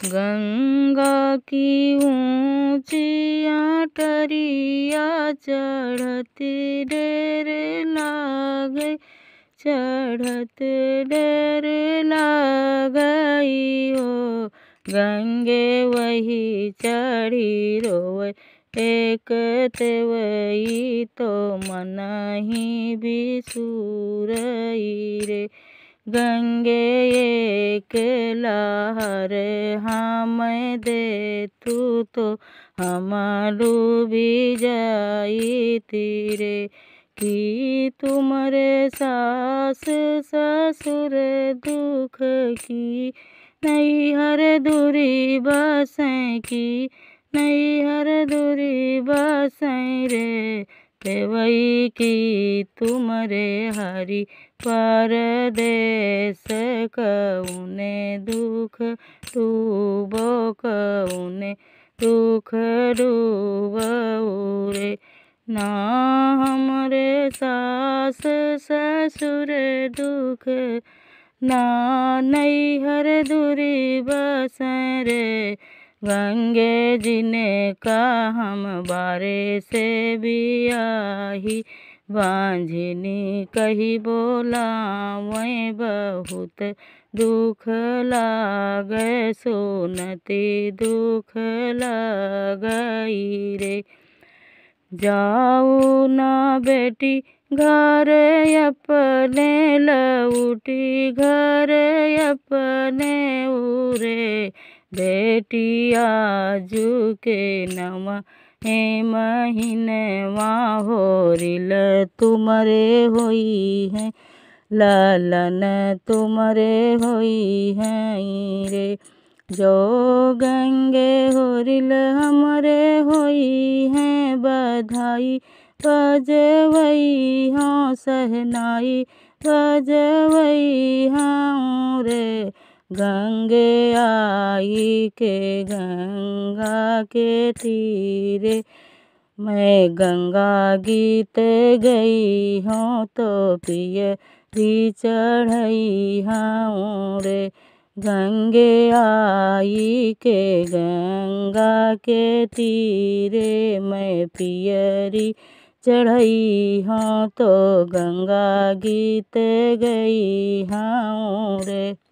गंगा की ऊंची अटरिया चढ़ते डेर लागे, चढ़त डेर लागई हो। गंगे वही चढ़ी रोवे, एक तेवई तो मनहि बिसुरई रे। गंगे एक लहर हमें दे तू तो हम डूबी जाई तीरे। कि तुमरे सास ससुर दुख की, नैहर दूरी बसें की, नैहर दूरी बसें रे। तेवई की तुमरे हरि परदेस, कौने दुख डूबो कौने दुख डूबो रे। ना हमरे सास ससुर दुख, ना नैहर दूरी बसें रे। गंगे जी ने कहा हम बारे से बियाही, बांझनी कही बोलावें बहुत दुख लागे, सुनती दुख लागई रे। जाऊ ना बेटी घर अपने, लौटी घर अपने उरे। बेटी आजू के नवा हे महीनवा होरिल तुमरे होई है, लालन तुमरे होई हैं रे। जो गंगे होरिल हमरे होई हैं बधाई, बजवई हाँ सहनाई, बजवई हाँ रे। गंगे आई के गंगा के तीरे, मैं गंगा गीत गई हूँ तो पियरी चढ़ई हूँ रे। गंगे आई के गंगा के तीरे, मैं पियरी चढ़ई हूँ तो गंगा गीत गई हूँ रे।